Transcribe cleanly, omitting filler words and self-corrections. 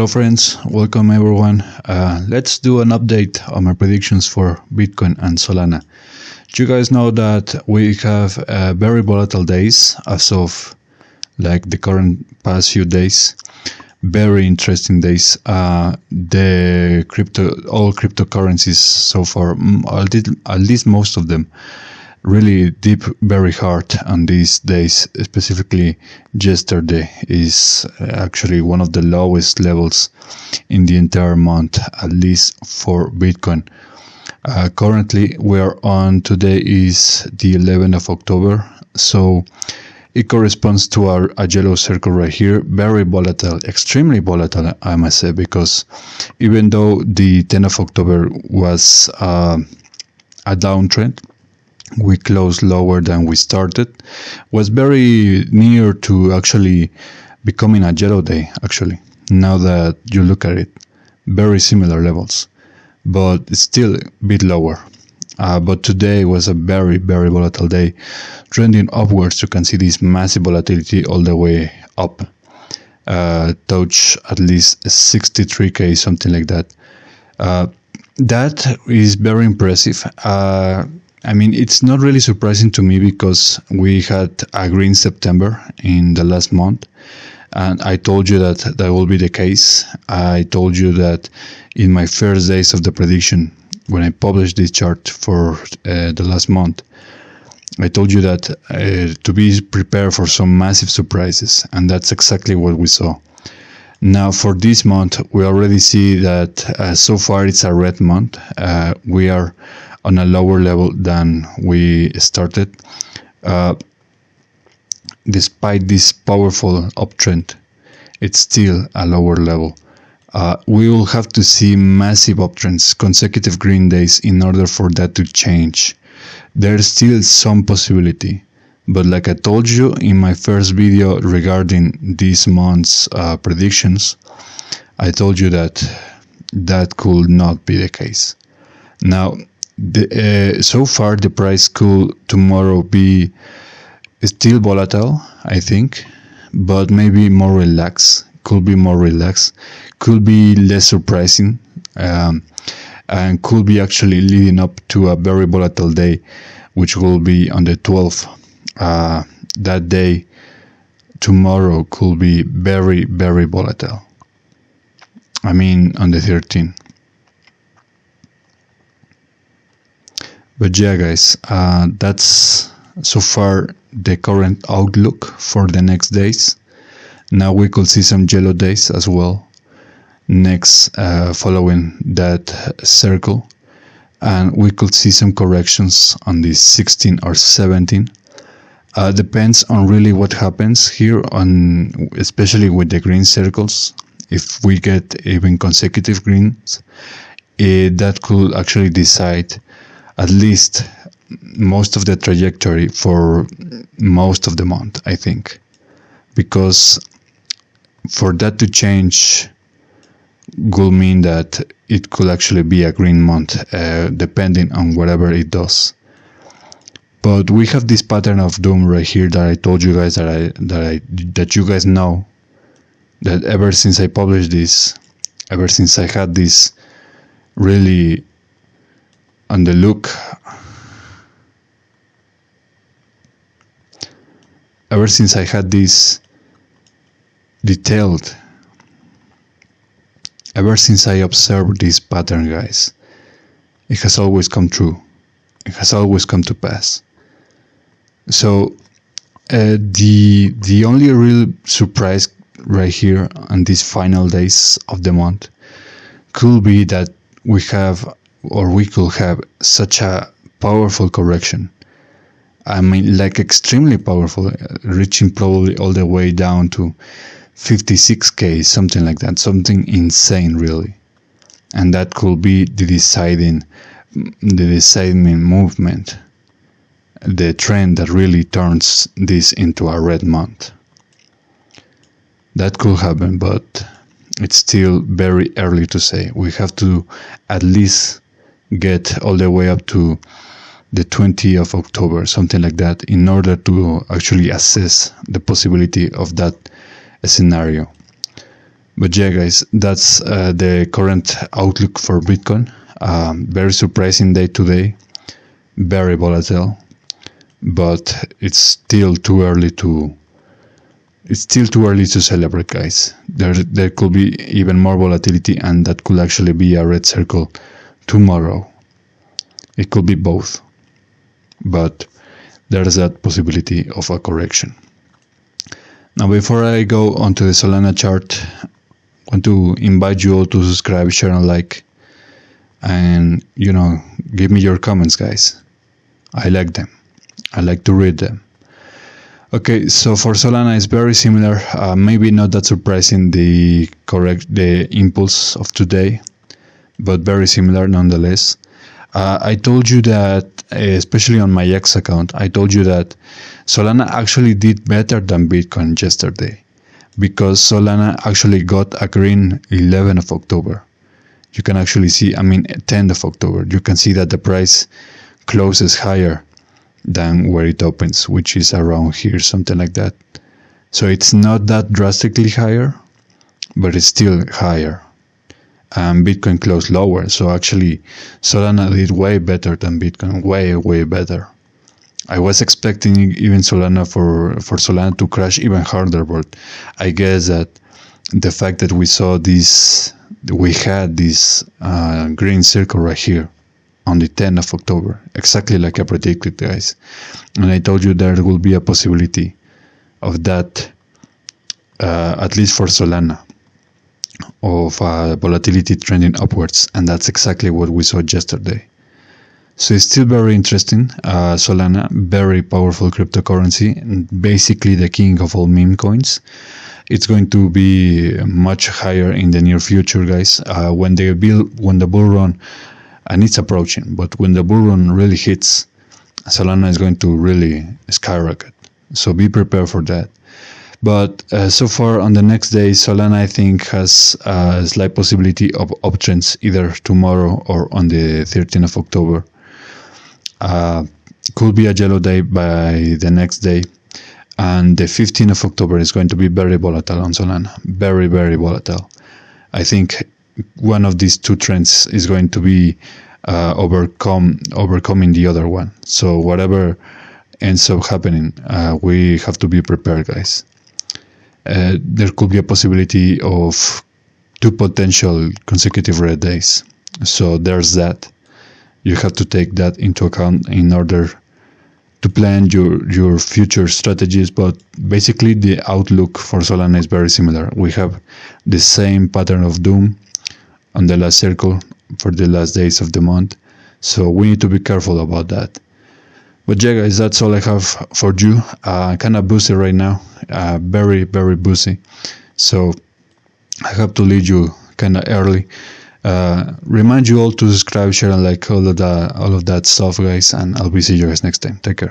Hello friends, welcome everyone. Let's do an update on my predictions for Bitcoin and Solana. You guys know that we have very volatile days as of like the current past few days. Very interesting days. All cryptocurrencies so far, at least most of them, really dip very hard on these days. Specifically yesterday is actually one of the lowest levels in the entire month, at least for Bitcoin. Currently today is the 11th of October, so it corresponds to a yellow circle right here. Very volatile, extremely volatile, I must say, because even though the 10th of October was a downtrend, we closed lower than we started, was very near to actually becoming a yellow day. Actually, now that you look at it, very similar levels, but still a bit lower. But today was a very volatile day, trending upwards. You can see this massive volatility all the way up, touch at least 63k, something like that. That is very impressive. I mean, it's not really surprising to me because we had a green September in the last month, and I told you that that will be the case. I told you that in my first days of the prediction, when I published this chart for the last month, I told you that to be prepared for some massive surprises, and that's exactly what we saw. Now for this month, we already see that so far it's a red month. We are on a lower level than we started. Despite this powerful uptrend, it's still a lower level. We will have to see massive uptrends, consecutive green days, in order for that to change. There's still some possibility, but like I told you in my first video regarding this month's predictions, I told you that that could not be the case. Now, so far the price could tomorrow be still volatile, I think, but maybe more relaxed. Could be more relaxed, could be less surprising, and could be actually leading up to a very volatile day, which will be on the 12th. That day, tomorrow, could be very volatile. I mean, on the 13th. But yeah, guys, that's so far the current outlook for the next days. Now we could see some yellow days as well next, following that circle, and we could see some corrections on the 16 or 17. Depends on really what happens here, on especially with the green circles. If we get even consecutive greens, that could actually decide at least most of the trajectory for most of the month, I think, because for that to change will mean that it could actually be a green month, depending on whatever it does. But we have this pattern of doom right here that I told you guys that you guys know, that ever since I published this, ever since I had this really on the look, ever since I had this detailed, ever since I observed this pattern, guys, it has always come true. It has always come to pass. So the only real surprise right here on these final days of the month could be that we could have such a powerful correction. I mean, like extremely powerful, reaching probably all the way down to 56k, something like that, something insane really. And that could be the deciding movement, the trend that really turns this into a red month. That could happen, but it's still very early to say. We have to at least get all the way up to the 20th of October, something like that, in order to actually assess the possibility of that scenario. But yeah, guys, that's the current outlook for Bitcoin. Very surprising day today, very volatile, but it's still too early to celebrate, guys. There could be even more volatility, and that could actually be a red circle tomorrow. It could be both, but there's that possibility of a correction. Now, before I go onto the Solana chart, I want to invite you all to subscribe, share, and like, and give me your comments, guys. I like them. I like to read them. Okay, so for Solana, it's very similar. Maybe not that surprising, the impulse of today, but very similar nonetheless. I told you that, especially on my X account, I told you that Solana actually did better than Bitcoin yesterday, because Solana actually got a green 11th of October. You can actually see, 10th of October. You can see that the price closes higher than where it opens, which is around here, something like that. So it's not that drastically higher, but it's still higher. And Bitcoin closed lower, so actually Solana did way better than Bitcoin, way better. I was expecting even Solana for Solana to crash even harder, but I guess that the fact that we had this green circle right here on the 10th of October, exactly like I predicted, guys. And I told you there will be a possibility of that, at least for Solana, of volatility trending upwards, and that's exactly what we saw yesterday. So it's still very interesting. Solana, very powerful cryptocurrency, and basically the king of all meme coins. It's going to be much higher in the near future, guys. When the bull run, and it's approaching, but when the bull run really hits, Solana is going to really skyrocket. So be prepared for that. But so far on the next day, Solana, I think, has a slight possibility of uptrends either tomorrow or on the 13th of October. Could be a yellow day by the next day. And the 15th of October is going to be very volatile on Solana. Very volatile. I think one of these two trends is going to be overcoming the other one. So whatever ends up happening, we have to be prepared, guys. There could be a possibility of 2 potential consecutive red days. So there's that. You have to take that into account in order to plan your future strategies. But basically the outlook for Solana is very similar. We have the same pattern of doom on the last circle for the last days of the month. So we need to be careful about that. But yeah, guys, that's all I have for you. Kind of busy right now, very busy. So I have to leave you kind of early. Remind you all to subscribe, share, and like all of that stuff, guys. And I'll be seeing you guys next time. Take care.